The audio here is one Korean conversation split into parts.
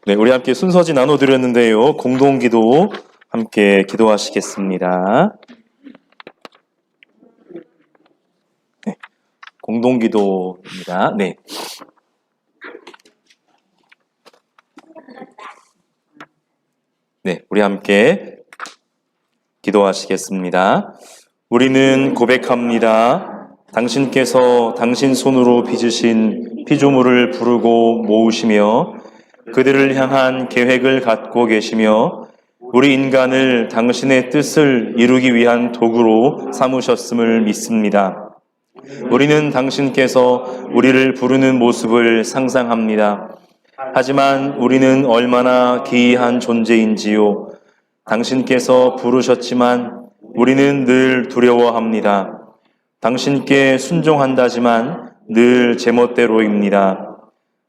네, 우리 함께 순서지 나눠드렸는데요. 공동기도 함께 기도하시겠습니다. 네, 공동기도입니다. 네. 네, 우리 함께 기도하시겠습니다. 우리는 고백합니다. 당신께서 당신 손으로 빚으신 피조물을 부르고 모으시며 그들을 향한 계획을 갖고 계시며 우리 인간을 당신의 뜻을 이루기 위한 도구로 삼으셨음을 믿습니다. 우리는 당신께서 우리를 부르는 모습을 상상합니다. 하지만 우리는 얼마나 기이한 존재인지요. 당신께서 부르셨지만 우리는 늘 두려워합니다. 당신께 순종한다지만 늘 제멋대로입니다.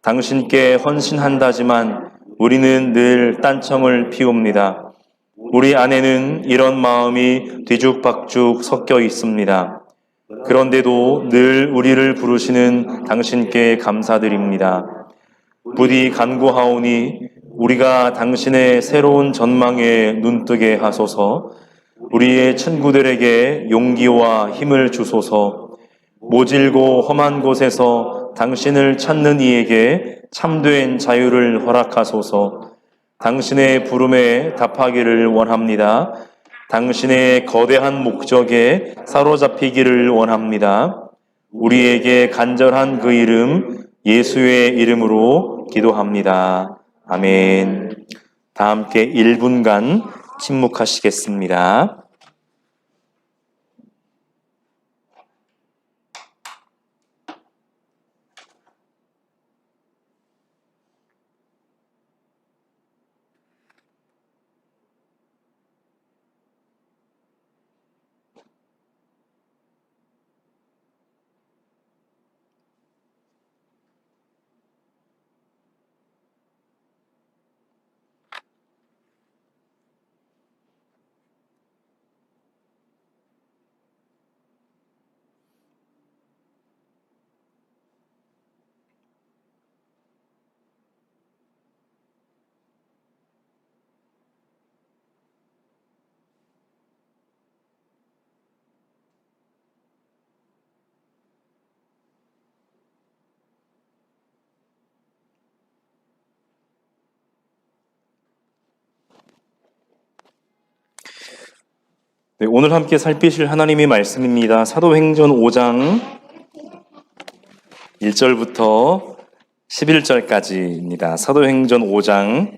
당신께 헌신한다지만 우리는 늘 딴청을 피웁니다. 우리 안에는 이런 마음이 뒤죽박죽 섞여 있습니다. 그런데도 늘 우리를 부르시는 당신께 감사드립니다. 부디 간구하오니 우리가 당신의 새로운 전망에 눈뜨게 하소서. 우리의 친구들에게 용기와 힘을 주소서. 모질고 험한 곳에서 당신을 찾는 이에게 참된 자유를 허락하소서. 당신의 부름에 답하기를 원합니다. 당신의 거대한 목적에 사로잡히기를 원합니다. 우리에게 간절한 그 이름 예수의 이름으로 기도합니다. 아멘. 다 함께 1분간 침묵하시겠습니다. 네, 오늘 함께 살피실 하나님의 말씀입니다. 사도행전 5장 1절부터 11절까지입니다. 사도행전 5장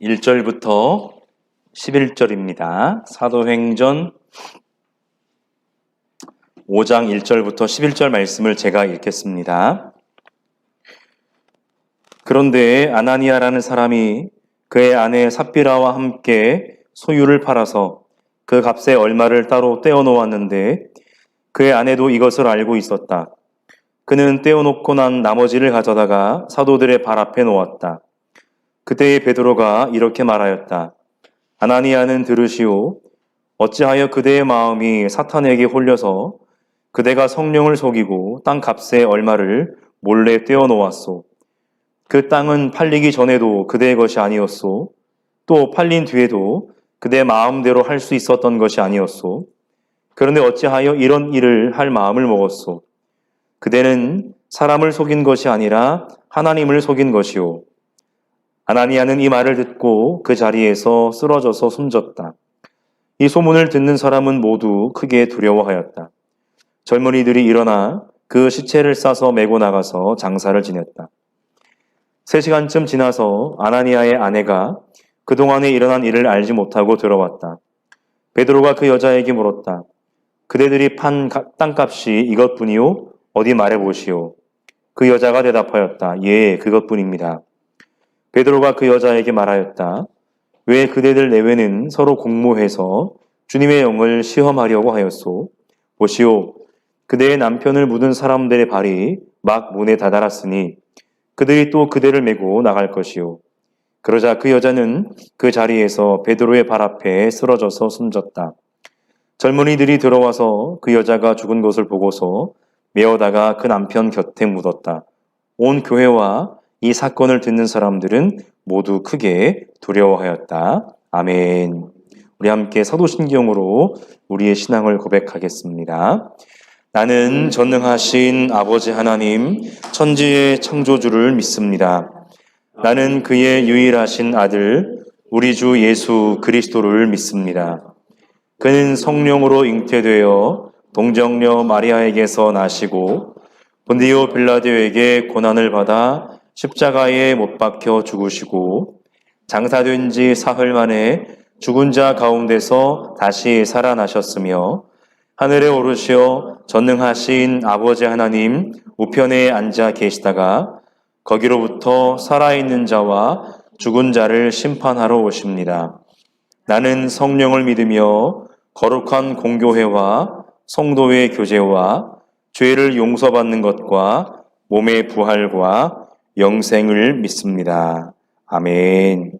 1절부터 11절입니다. 사도행전 5장 1절부터 11절 말씀을 제가 읽겠습니다. 그런데 아나니아라는 사람이 그의 아내 삽비라와 함께 소유를 팔아서 그 값의 얼마를 따로 떼어놓았는데 그의 아내도 이것을 알고 있었다. 그는 떼어놓고 난 나머지를 가져다가 사도들의 발 앞에 놓았다. 그때의 베드로가 이렇게 말하였다. 아나니아는 들으시오. 어찌하여 그대의 마음이 사탄에게 홀려서 그대가 성령을 속이고 땅 값의 얼마를 몰래 떼어놓았소. 그 땅은 팔리기 전에도 그대의 것이 아니었소. 또 팔린 뒤에도 그대 마음대로 할 수 있었던 것이 아니었소. 그런데 어찌하여 이런 일을 할 마음을 먹었소. 그대는 사람을 속인 것이 아니라 하나님을 속인 것이오. 아나니아는 이 말을 듣고 그 자리에서 쓰러져서 숨졌다. 이 소문을 듣는 사람은 모두 크게 두려워하였다. 젊은이들이 일어나 그 시체를 싸서 메고 나가서 장사를 지냈다. 3시간쯤 지나서 아나니아의 아내가 그동안에 일어난 일을 알지 못하고 들어왔다. 베드로가 그 여자에게 물었다. 그대들이 판 땅값이 이것뿐이요? 어디 말해보시오. 그 여자가 대답하였다. 예, 그것뿐입니다. 베드로가 그 여자에게 말하였다. 왜 그대들 내외는 서로 공모해서 주님의 영을 시험하려고 하였소? 보시오. 그대의 남편을 묻은 사람들의 발이 막 문에 다다랐으니 그들이 또 그대를 메고 나갈 것이요. 그러자 그 여자는 그 자리에서 베드로의 발 앞에 쓰러져서 숨졌다. 젊은이들이 들어와서 그 여자가 죽은 것을 보고서 메어다가 그 남편 곁에 묻었다. 온 교회와 이 사건을 듣는 사람들은 모두 크게 두려워하였다. 아멘. 우리 함께 사도신경으로 우리의 신앙을 고백하겠습니다. 나는 전능하신 아버지 하나님, 천지의 창조주를 믿습니다. 나는 그의 유일하신 아들, 우리 주 예수 그리스도를 믿습니다. 그는 성령으로 잉태되어 동정녀 마리아에게서 나시고 본디오 빌라도에게 고난을 받아 십자가에 못 박혀 죽으시고 장사된 지 사흘 만에 죽은 자 가운데서 다시 살아나셨으며 하늘에 오르시어 전능하신 아버지 하나님 우편에 앉아 계시다가 거기로부터 살아있는 자와 죽은 자를 심판하러 오십니다. 나는 성령을 믿으며 거룩한 공교회와 성도의 교제와 죄를 용서받는 것과 몸의 부활과 영생을 믿습니다. 아멘.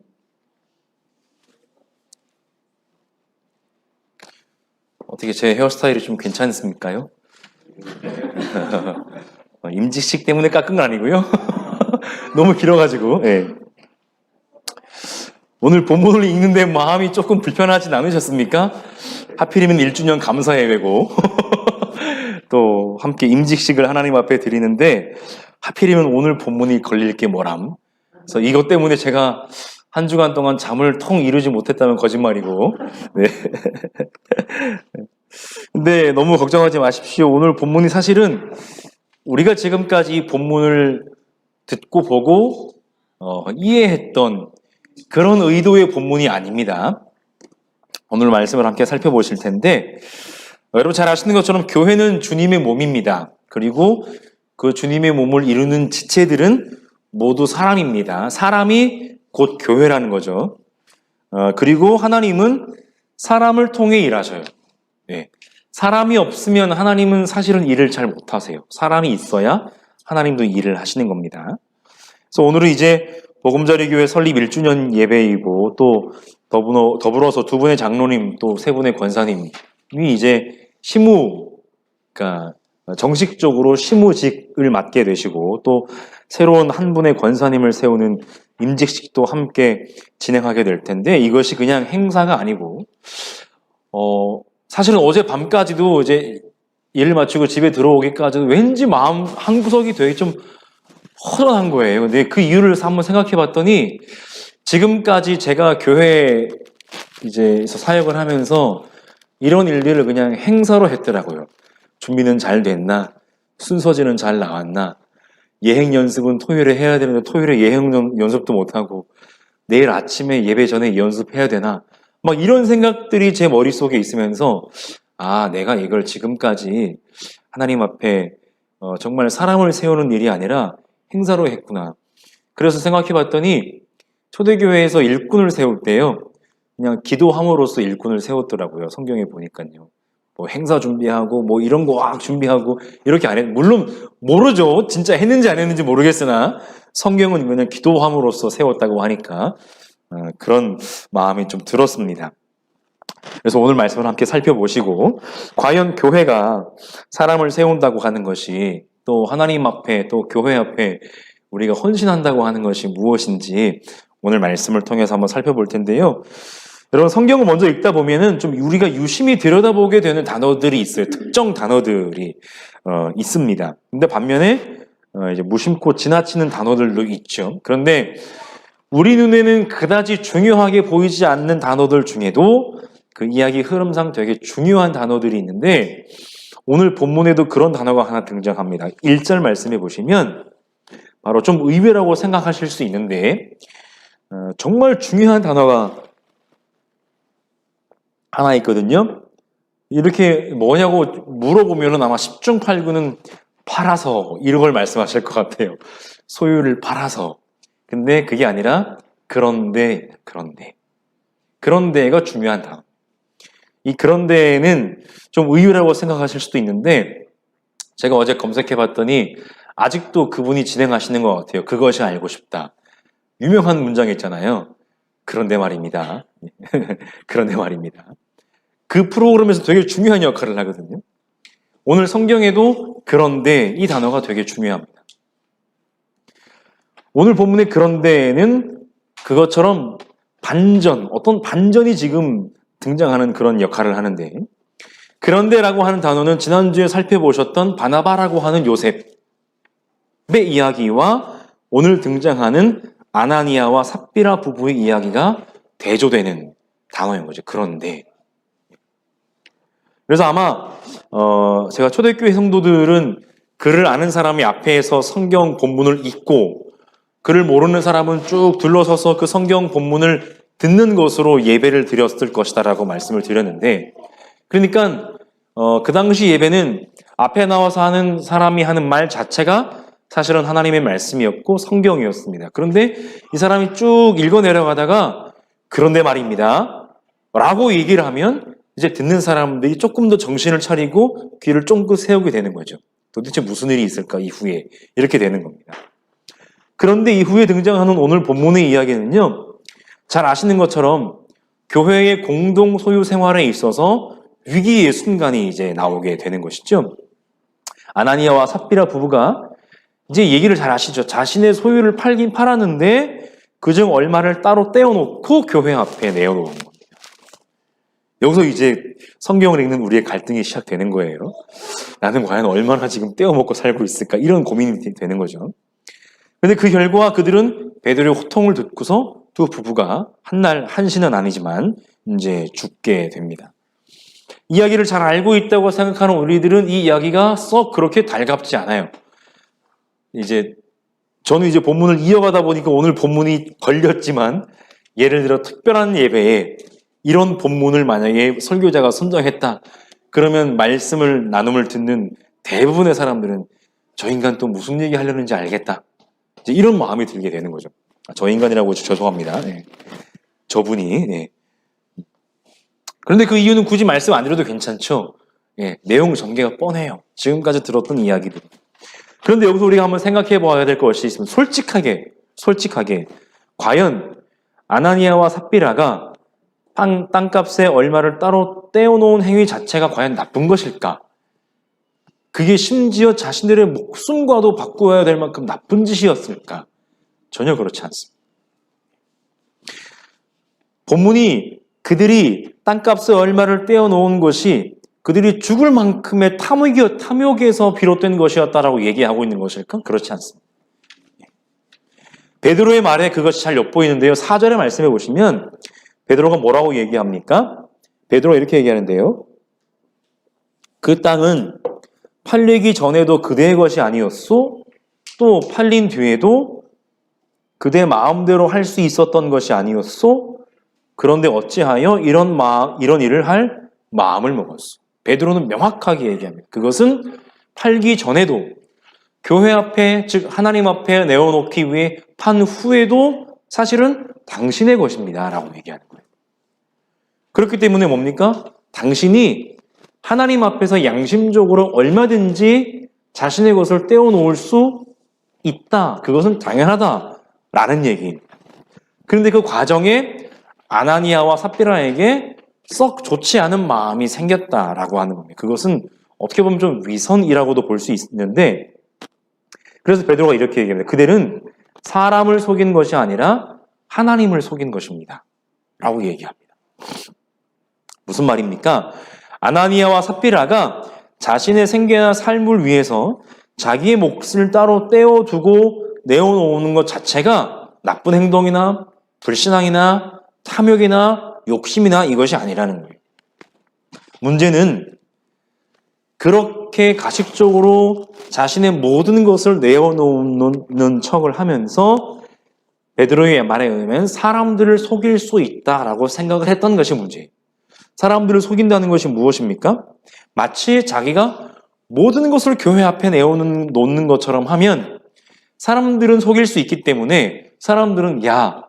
어떻게 제 헤어스타일이 좀 괜찮습니까요? 임직식 때문에 깎은 건 아니고요. 너무 길어가지고. 네. 오늘 본문을 읽는데 마음이 조금 불편하진 않으셨습니까? 하필이면 1주년 감사예배고 또 함께 임직식을 하나님 앞에 드리는데 하필이면 오늘 본문이 걸릴 게 뭐람? 그래서 이것 때문에 제가 한 주간 동안 잠을 통 이루지 못했다면 거짓말이고. 네. 근데 너무 걱정하지 마십시오. 오늘 본문이 사실은 우리가 지금까지 이 본문을 듣고 보고 이해했던 그런 의도의 본문이 아닙니다. 오늘 말씀을 함께 살펴보실 텐데 여러분 잘 아시는 것처럼 교회는 주님의 몸입니다. 그리고 그 주님의 몸을 이루는 지체들은 모두 사람입니다. 사람이 곧 교회라는 거죠. 그리고 하나님은 사람을 통해 일하셔요. 네. 사람이 없으면 하나님은 사실은 일을 잘 못하세요. 사람이 있어야 하나님도 일을 하시는 겁니다. 그래서 오늘은 이제 복음자리교회 설립 1주년 예배이고 또 더불어서 두 분의 장로님 또 세 분의 권사님이 이제 그러니까 정식적으로 시무직을 맡게 되시고 또 새로운 한 분의 권사님을 세우는 임직식도 함께 진행하게 될 텐데 이것이 그냥 행사가 아니고 사실은 어제 밤까지도 이제 일 마치고 집에 들어오기까지도 왠지 마음 한구석이 되게 좀 허전한 거예요. 근데 그 이유를 한번 생각해 봤더니 지금까지 제가 교회 이제서 사역을 하면서 이런 일들을 그냥 행사로 했더라고요. 준비는 잘 됐나? 순서지는 잘 나왔나? 예행 연습은 토요일에 해야 되는데 토요일에 예행 연습도 못하고 내일 아침에 예배 전에 연습해야 되나? 막 이런 생각들이 제 머릿속에 있으면서 내가 이걸 지금까지 하나님 앞에 정말 사람을 세우는 일이 아니라 행사로 했구나. 그래서 생각해 봤더니 초대교회에서 일꾼을 세울 때요. 그냥 기도함으로써 일꾼을 세웠더라고요. 성경에 보니까요. 뭐 행사 준비하고 뭐 이런 거 막 준비하고 이렇게 안 했. 물론 모르죠. 진짜 했는지 안 했는지 모르겠으나 성경은 그냥 기도함으로써 세웠다고 하니까 그런 마음이 좀 들었습니다. 그래서 오늘 말씀을 함께 살펴보시고 과연 교회가 사람을 세운다고 하는 것이 또 하나님 앞에 또 교회 앞에 우리가 헌신한다고 하는 것이 무엇인지 오늘 말씀을 통해서 한번 살펴볼 텐데요. 여러분 성경을 먼저 읽다 보면은 좀 우리가 유심히 들여다보게 되는 단어들이 있어요. 특정 단어들이 있습니다. 근데 반면에 이제 무심코 지나치는 단어들도 있죠. 그런데 우리 눈에는 그다지 중요하게 보이지 않는 단어들 중에도 그 이야기 흐름상 되게 중요한 단어들이 있는데 오늘 본문에도 그런 단어가 하나 등장합니다. 1절 말씀해 보시면 바로 좀 의외라고 생각하실 수 있는데 정말 중요한 단어가 하나 있거든요. 이렇게 뭐냐고 물어보면 아마 10중 8구는 팔아서 이런 걸 말씀하실 것 같아요. 소유를 팔아서. 근데 그게 아니라 그런데가 중요한 단어. 이 그런데는 좀 의외라고 생각하실 수도 있는데 제가 어제 검색해 봤더니 아직도 그분이 진행하시는 것 같아요. 그것이 알고 싶다. 유명한 문장 있잖아요. 그런데 말입니다. 그런데 말입니다. 그 프로그램에서 되게 중요한 역할을 하거든요. 오늘 성경에도 그런데 이 단어가 되게 중요합니다. 오늘 본문의 그런데는 그것처럼 어떤 반전이 지금 등장하는 그런 역할을 하는데, 그런데라고 하는 단어는 지난주에 살펴보셨던 바나바라고 하는 요셉의 이야기와 오늘 등장하는 아나니아와 삽비라 부부의 이야기가 대조되는 단어인 거죠. 그런데. 그래서 아마 제가 초대교회 성도들은 글을 아는 사람이 앞에서 성경 본문을 읽고 글을 모르는 사람은 쭉 둘러서서 그 성경 본문을 듣는 것으로 예배를 드렸을 것이다라고 말씀을 드렸는데, 그러니까 그 당시 예배는 앞에 나와서 하는 사람이 하는 말 자체가 사실은 하나님의 말씀이었고 성경이었습니다. 그런데 이 사람이 쭉 읽어 내려가다가 그런데 말입니다 라고 얘기를 하면 이제 듣는 사람들이 조금 더 정신을 차리고 귀를 쫑긋 세우게 되는 거죠. 도대체 무슨 일이 있을까 이후에, 이렇게 되는 겁니다. 그런데 이후에 등장하는 오늘 본문의 이야기는요, 잘 아시는 것처럼 교회의 공동 소유 생활에 있어서 위기의 순간이 이제 나오게 되는 것이죠. 아나니아와 삽비라 부부가 이제 얘기를 잘 아시죠. 자신의 소유를 팔긴 팔았는데 그중 얼마를 따로 떼어놓고 교회 앞에 내어놓은 겁니다. 여기서 이제 성경을 읽는 우리의 갈등이 시작되는 거예요. 나는 과연 얼마나 지금 떼어먹고 살고 있을까, 이런 고민이 되는 거죠. 근데 그 결과 그들은 베드로의 호통을 듣고서 두 부부가 한시는 아니지만 이제 죽게 됩니다. 이야기를 잘 알고 있다고 생각하는 우리들은 이 이야기가 썩 그렇게 달갑지 않아요. 저는 이제 본문을 이어가다 보니까 오늘 본문이 걸렸지만, 예를 들어 특별한 예배에 이런 본문을 만약에 설교자가 선정했다 그러면 나눔을 듣는 대부분의 사람들은 저 인간 또 무슨 얘기 하려는지 알겠다, 이제 이런 마음이 들게 되는 거죠. 저 인간이라고 죄송합니다. 네. 저분이. 네. 그런데 그 이유는 굳이 말씀 안 드려도 괜찮죠. 네. 내용 전개가 뻔해요. 지금까지 들었던 이야기들. 그런데 여기서 우리가 한번 생각해 봐야 될 것이 있으면 솔직하게 과연 아나니아와 삽비라가 땅값에 얼마를 따로 떼어놓은 행위 자체가 과연 나쁜 것일까? 그게 심지어 자신들의 목숨과도 바꾸어야 될 만큼 나쁜 짓이었을까? 전혀 그렇지 않습니다. 본문이 그들이 땅값에 얼마를 떼어놓은 것이 그들이 죽을 만큼의 탐욕에서 비롯된 것이었다라고 얘기하고 있는 것일까? 그렇지 않습니다. 베드로의 말에 그것이 잘 엿보이는데요. 4절의 말씀해 보시면 베드로가 뭐라고 얘기합니까? 베드로가 이렇게 얘기하는데요. 그 땅은 팔리기 전에도 그대의 것이 아니었소? 또 팔린 뒤에도 그대 마음대로 할 수 있었던 것이 아니었소? 그런데 어찌하여 이런 일을 할 마음을 먹었소? 베드로는 명확하게 얘기합니다. 그것은 팔기 전에도 교회 앞에, 즉 하나님 앞에 내어놓기 위해 판 후에도 사실은 당신의 것입니다 라고 얘기하는 거예요. 그렇기 때문에 뭡니까? 당신이 하나님 앞에서 양심적으로 얼마든지 자신의 것을 떼어놓을 수 있다. 그것은 당연하다라는 얘기입니다. 그런데 그 과정에 아나니아와 삽비라에게 썩 좋지 않은 마음이 생겼다라고 하는 겁니다. 그것은 어떻게 보면 좀 위선이라고도 볼 수 있는데, 그래서 베드로가 이렇게 얘기합니다. 그들은 사람을 속인 것이 아니라 하나님을 속인 것입니다 라고 얘기합니다. 무슨 말입니까? 아나니아와 삽비라가 자신의 생계나 삶을 위해서 자기의 몫을 따로 떼어두고 내어놓는 것 자체가 나쁜 행동이나 불신앙이나 탐욕이나 욕심이나 이것이 아니라는 거예요. 문제는 그렇게 가식적으로 자신의 모든 것을 내어놓는 척을 하면서 베드로의 말에 의하면 사람들을 속일 수 있다라고 생각을 했던 것이 문제예요. 사람들을 속인다는 것이 무엇입니까? 마치 자기가 모든 것을 교회 앞에 내어놓는 것처럼 하면 사람들은 속일 수 있기 때문에 사람들은 야,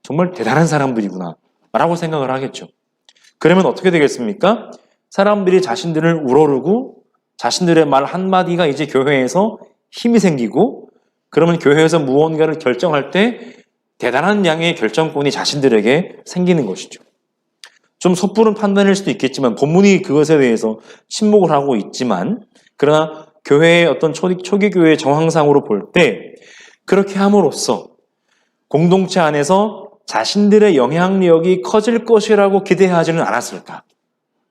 정말 대단한 사람들이구나 라고 생각을 하겠죠. 그러면 어떻게 되겠습니까? 사람들이 자신들을 우러르고 자신들의 말 한마디가 이제 교회에서 힘이 생기고, 그러면 교회에서 무언가를 결정할 때 대단한 양의 결정권이 자신들에게 생기는 것이죠. 좀 섣부른 판단일 수도 있겠지만 본문이 그것에 대해서 침묵을 하고 있지만 그러나 교회의 어떤 초기 교회의 정황상으로 볼 때 그렇게 함으로써 공동체 안에서 자신들의 영향력이 커질 것이라고 기대하지는 않았을까?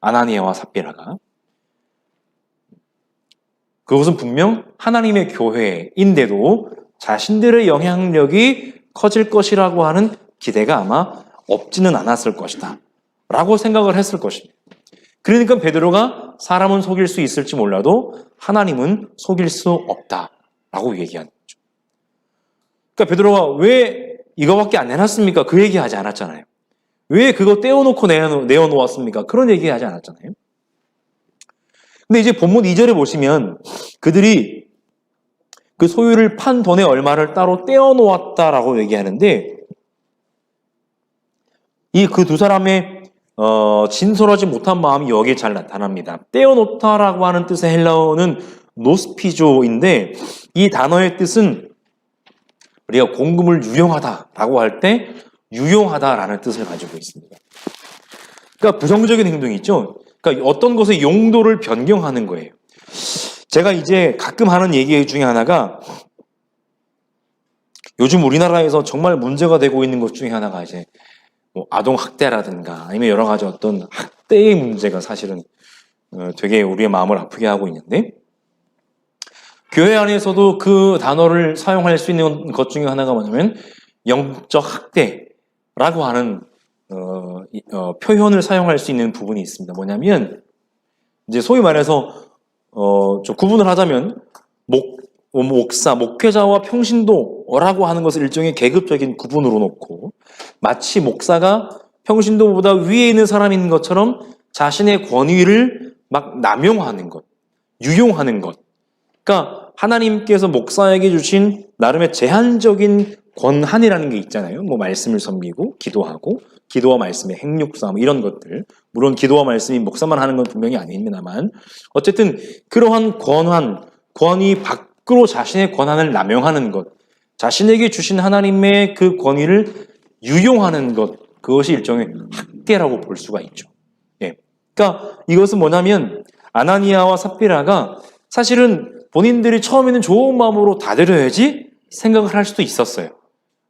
아나니아와 삽비라가. 그것은 분명 하나님의 교회인데도 자신들의 영향력이 커질 것이라고 하는 기대가 아마 없지는 않았을 것이다 라고 생각을 했을 것입니다. 그러니까 베드로가 사람은 속일 수 있을지 몰라도 하나님은 속일 수 없다라고 얘기하는 거죠. 그러니까 베드로가 왜 이거밖에 안 내놨습니까? 그 얘기하지 않았잖아요. 왜 그거 떼어놓고 내어놓았습니까? 그런 얘기하지 않았잖아요. 근데 이제 본문 2절에 보시면 그들이 그 소유를 판 돈의 얼마를 따로 떼어놓았다라고 얘기하는데 이 그 두 사람의 진솔하지 못한 마음이 여기에 잘 나타납니다. 떼어놓다라고 하는 뜻의 헬라어는 노스피조인데 이 단어의 뜻은 우리가 공금을 유용하다라고 할 때 유용하다라는 뜻을 가지고 있습니다. 그러니까 부정적인 행동이 있죠. 그러니까 어떤 것의 용도를 변경하는 거예요. 제가 이제 가끔 하는 얘기 중에 하나가 요즘 우리나라에서 정말 문제가 되고 있는 것 중에 하나가 이제 뭐 아동 학대라든가 아니면 여러 가지 어떤 학대의 문제가 사실은 되게 우리의 마음을 아프게 하고 있는데 교회 안에서도 그 단어를 사용할 수 있는 것 중에 하나가 뭐냐면 영적 학대라고 하는 표현을 사용할 수 있는 부분이 있습니다. 뭐냐면 이제 소위 말해서 좀 구분을 하자면 목사, 목회자와 평신도라고 하는 것을 일종의 계급적인 구분으로 놓고 마치 목사가 평신도보다 위에 있는 사람인 것처럼 자신의 권위를 막 남용하는 것, 유용하는 것. 그러니까 하나님께서 목사에게 주신 나름의 제한적인 권한이라는 게 있잖아요. 뭐 말씀을 섬기고 기도하고 기도와 말씀의 행육싸움 이런 것들. 물론 기도와 말씀이 목사만 하는 건 분명히 아닙니다만 어쨌든 그러한 권위 밖으로 자신의 권한을 남용하는 것, 자신에게 주신 하나님의 그 권위를 유용하는 것, 그것이 일종의 학대라고 볼 수가 있죠. 예. 그러니까 이것은 뭐냐면 아나니아와 삽비라가 사실은 본인들이 처음에는 좋은 마음으로 다 드려야지 생각을 할 수도 있었어요.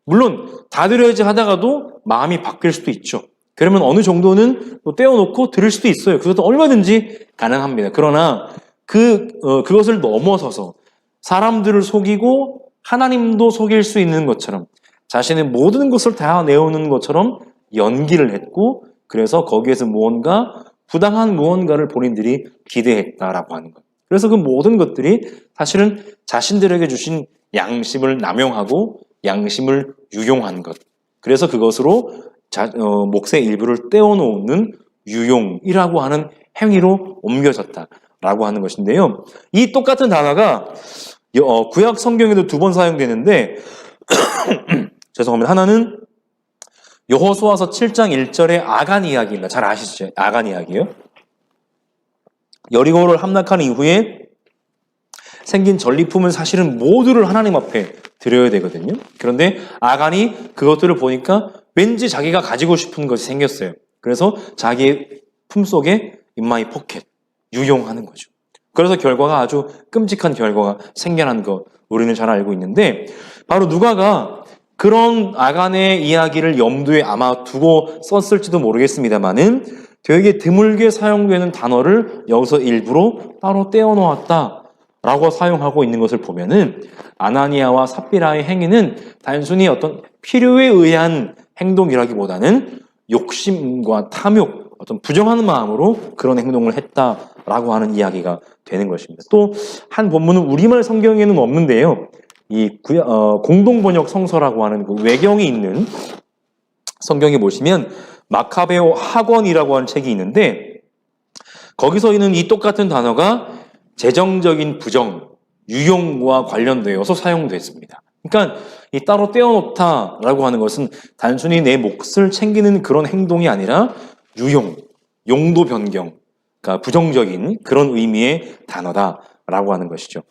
물론 다 드려야지 하다가도 마음이 바뀔 수도 있죠. 그러면 어느 정도는 또 떼어놓고 드릴 수도 있어요. 그것도 얼마든지 가능합니다. 그러나 그것을 넘어서서 사람들을 속이고 하나님도 속일 수 있는 것처럼 자신의 모든 것을 다 내어놓는 것처럼 연기를 했고 그래서 거기에서 부당한 무언가를 본인들이 기대했다라고 하는 것. 그래서 그 모든 것들이 사실은 자신들에게 주신 양심을 남용하고 양심을 유용한 것. 그래서 그것으로 몫의 일부를 떼어놓는 유용이라고 하는 행위로 옮겨졌다라고 하는 것인데요. 이 똑같은 단어가 구약 성경에도 2번 사용되는데 죄송합니다. 하나는 여호수아서 7장 1절의 아간 이야기입니다. 잘 아시죠? 아간 이야기예요. 여리고를 함락한 이후에 생긴 전리품은 사실은 모두를 하나님 앞에 드려야 되거든요. 그런데 아간이 그것들을 보니까 왠지 자기가 가지고 싶은 것이 생겼어요. 그래서 자기의 품속에 인마이 포켓, 유용하는 거죠. 그래서 결과가 아주 끔찍한 결과가 생겨난 것 우리는 잘 알고 있는데 바로 누가가 그런 아간의 이야기를 염두에 아마 두고 썼을지도 모르겠습니다만은 되게 드물게 사용되는 단어를 여기서 일부러 따로 떼어놓았다라고 사용하고 있는 것을 보면은 아나니아와 삽비라의 행위는 단순히 어떤 필요에 의한 행동이라기보다는 욕심과 탐욕, 어떤 부정한 마음으로 그런 행동을 했다라고 하는 이야기가 되는 것입니다. 또 한 본문은 우리말 성경에는 없는데요. 이 공동번역 성서라고 하는 그 외경이 있는 성경에 보시면 마카베오 학원이라고 하는 책이 있는데 거기서 있는 이 똑같은 단어가 재정적인 부정, 유용과 관련되어서 사용됐습니다. 그러니까 이 따로 떼어놓다라고 하는 것은 단순히 내 몫을 챙기는 그런 행동이 아니라 유용, 용도 변경, 그러니까 부정적인 그런 의미의 단어다라고 하는 것이죠.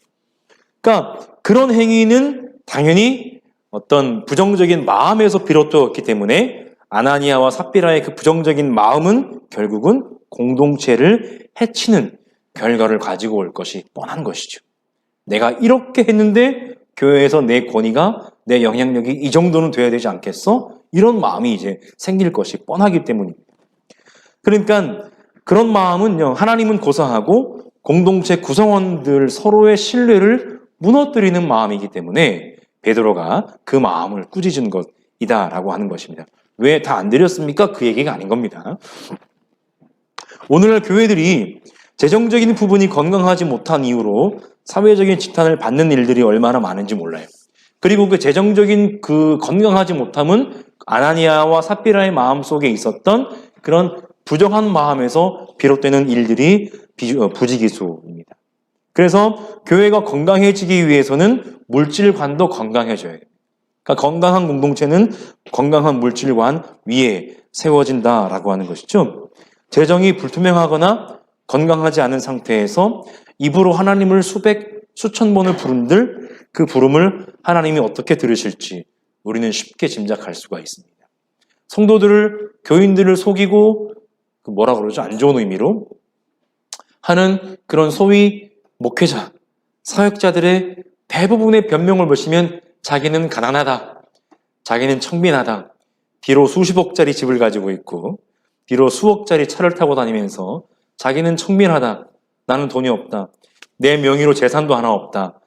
그러니까 그런 행위는 당연히 어떤 부정적인 마음에서 비롯되었기 때문에 아나니아와 삽비라의 그 부정적인 마음은 결국은 공동체를 해치는 결과를 가지고 올 것이 뻔한 것이죠. 내가 이렇게 했는데 교회에서 내 권위가, 내 영향력이 이 정도는 돼야 되지 않겠어? 이런 마음이 이제 생길 것이 뻔하기 때문입니다. 그러니까 그런 마음은요, 하나님은 고사하고 공동체 구성원들 서로의 신뢰를 무너뜨리는 마음이기 때문에 베드로가 그 마음을 꾸짖은 것이다라고 하는 것입니다. 왜 다 안 드렸습니까? 그 얘기가 아닌 겁니다. 오늘날 교회들이 재정적인 부분이 건강하지 못한 이유로 사회적인 지탄을 받는 일들이 얼마나 많은지 몰라요. 그리고 그 재정적인 그 건강하지 못함은 아나니아와 삽비라의 마음속에 있었던 그런 부정한 마음에서 비롯되는 일들이 부지기수입니다. 그래서 교회가 건강해지기 위해서는 물질관도 건강해져야 돼요. 그러니까 건강한 공동체는 건강한 물질관 위에 세워진다라고 하는 것이죠. 재정이 불투명하거나 건강하지 않은 상태에서 입으로 하나님을 수천 번을 부른들 그 부름을 하나님이 어떻게 들으실지 우리는 쉽게 짐작할 수가 있습니다. 성도들을, 교인들을 속이고 뭐라 그러죠? 안 좋은 의미로 하는 그런 소위 목회자, 사역자들의 대부분의 변명을 보시면 자기는 가난하다, 자기는 청빈하다, 뒤로 수십억짜리 집을 가지고 있고 뒤로 수억짜리 차를 타고 다니면서 자기는 청빈하다, 나는 돈이 없다, 내 명의로 재산도 하나 없다,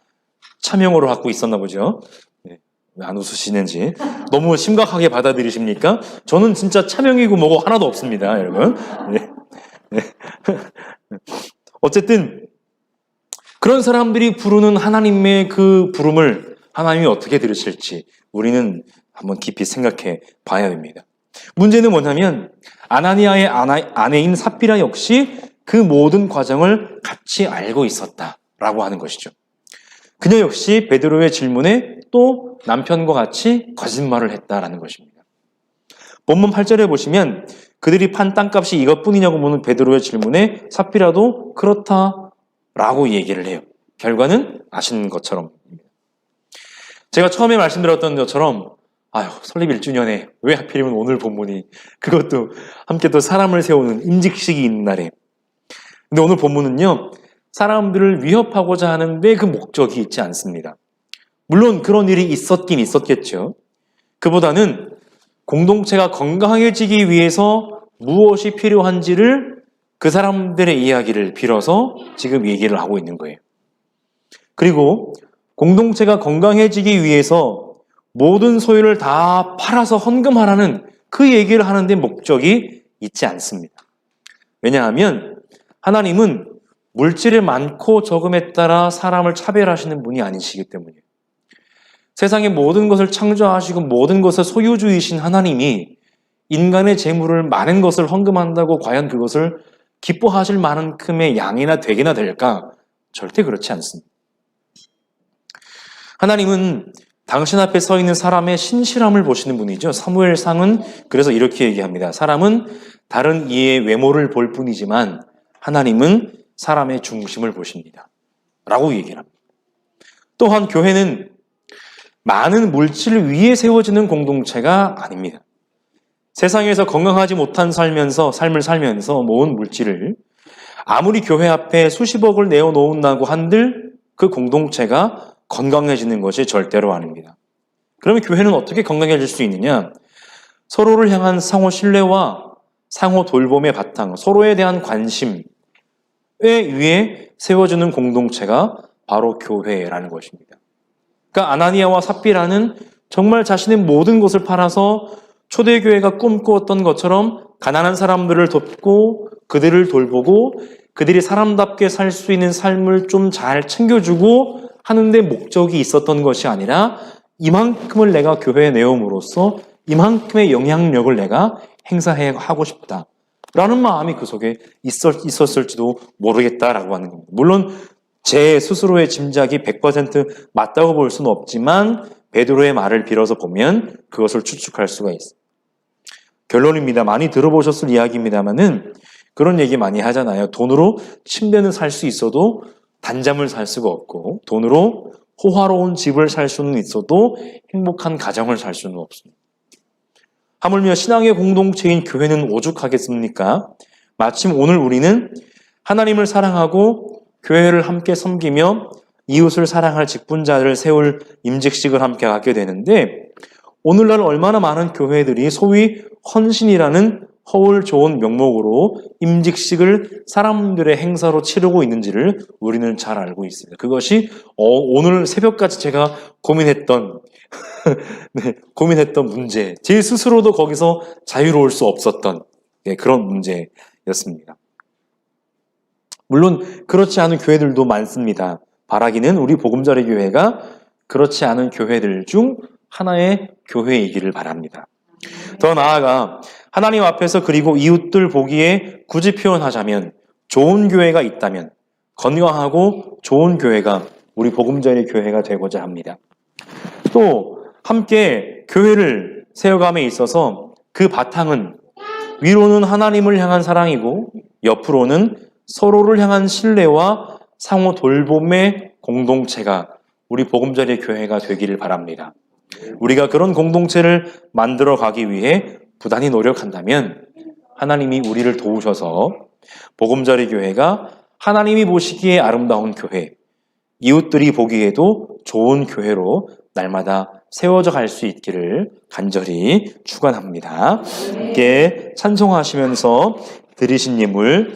차명으로 갖고 있었나 보죠. 네, 왜 안 웃으시는지. 너무 심각하게 받아들이십니까? 저는 진짜 차명이고 뭐고 하나도 없습니다, 여러분. 네. 네. 어쨌든 그런 사람들이 부르는 하나님의 그 부름을 하나님이 어떻게 들으실지 우리는 한번 깊이 생각해 봐야 됩니다. 문제는 뭐냐면 아나니아의 아내인 삽비라 역시 그 모든 과정을 같이 알고 있었다라고 하는 것이죠. 그녀 역시 베드로의 질문에 또 남편과 같이 거짓말을 했다라는 것입니다. 본문 8절에 보시면 그들이 판 땅값이 이것뿐이냐고 묻는 베드로의 질문에 삽비라도 그렇다라고 얘기를 해요. 결과는 아시는 것처럼. 제가 처음에 말씀드렸던 것처럼 설립 1주년에 왜 하필이면 오늘 본문이, 그것도 함께 또 사람을 세우는 임직식이 있는 날에. 근데 오늘 본문은요, 사람들을 위협하고자 하는데 그 목적이 있지 않습니다. 물론 그런 일이 있었긴 있었겠죠. 그보다는 공동체가 건강해지기 위해서 무엇이 필요한지를 그 사람들의 이야기를 빌어서 지금 얘기를 하고 있는 거예요. 그리고 공동체가 건강해지기 위해서 모든 소유를 다 팔아서 헌금하라는 그 얘기를 하는데 목적이 있지 않습니다. 왜냐하면 하나님은 물질의 많고 적음에 따라 사람을 차별하시는 분이 아니시기 때문이에요. 세상의 모든 것을 창조하시고 모든 것을 소유주이신 하나님이 인간의 재물을 많은 것을 헌금한다고 과연 그것을 기뻐하실 만큼의 양이나 되게나 될까? 절대 그렇지 않습니다. 하나님은 당신 앞에 서 있는 사람의 신실함을 보시는 분이죠. 사무엘상은 그래서 이렇게 얘기합니다. 사람은 다른 이의 외모를 볼 뿐이지만 하나님은 사람의 중심을 보십니다. 라고 얘기를 합니다. 또한 교회는 많은 물질 위에 세워지는 공동체가 아닙니다. 세상에서 건강하지 못한 삶을 살면서 모은 물질을 아무리 교회 앞에 수십억을 내어놓는다고 한들 그 공동체가 건강해지는 것이 절대로 아닙니다. 그러면 교회는 어떻게 건강해질 수 있느냐? 서로를 향한 상호 신뢰와 상호 돌봄의 바탕, 서로에 대한 관심에 위에 세워주는 공동체가 바로 교회라는 것입니다. 그러니까 아나니아와 삽비라는 정말 자신의 모든 것을 팔아서 초대교회가 꿈꾸었던 것처럼 가난한 사람들을 돕고 그들을 돌보고 그들이 사람답게 살 수 있는 삶을 좀 잘 챙겨주고 하는데 목적이 있었던 것이 아니라 이만큼을 내가 교회에 내음으로써 이만큼의 영향력을 내가 행사하고 싶다라는 마음이 그 속에 있었을지도 모르겠다라고 하는 겁니다. 물론 제 스스로의 짐작이 100% 맞다고 볼 수는 없지만 베드로의 말을 빌어서 보면 그것을 추측할 수가 있어요. 결론입니다. 많이 들어보셨을 이야기입니다만은 그런 얘기 많이 하잖아요. 돈으로 침대는 살 수 있어도 단잠을 살 수가 없고 돈으로 호화로운 집을 살 수는 있어도 행복한 가정을 살 수는 없습니다. 하물며 신앙의 공동체인 교회는 오죽하겠습니까? 마침 오늘 우리는 하나님을 사랑하고 교회를 함께 섬기며 이웃을 사랑할 직분자를 세울 임직식을 함께 갖게 되는데, 오늘날 얼마나 많은 교회들이 소위 헌신이라는 허울 좋은 명목으로 임직식을 사람들의 행사로 치르고 있는지를 우리는 잘 알고 있습니다. 그것이 오늘 새벽까지 제가 고민했던 네, 고민했던 문제, 제 스스로도 거기서 자유로울 수 없었던 그런 문제였습니다. 물론 그렇지 않은 교회들도 많습니다. 바라기는 우리 보금자리 교회가 그렇지 않은 교회들 중 하나의 교회이기를 바랍니다. 더 나아가 하나님 앞에서 그리고 이웃들 보기에 굳이 표현하자면 좋은 교회가 있다면 건강하고 좋은 교회가 우리 보금자리 교회가 되고자 합니다. 또 함께 교회를 세워감에 있어서 그 바탕은 위로는 하나님을 향한 사랑이고 옆으로는 서로를 향한 신뢰와 상호 돌봄의 공동체가 우리 보금자리 교회가 되기를 바랍니다. 우리가 그런 공동체를 만들어 가기 위해 부단히 노력한다면 하나님이 우리를 도우셔서 보금자리 교회가 하나님이 보시기에 아름다운 교회, 이웃들이 보기에도 좋은 교회로 날마다 세워져 갈 수 있기를 간절히 축원합니다. 함께 찬송하시면서 드리신 예물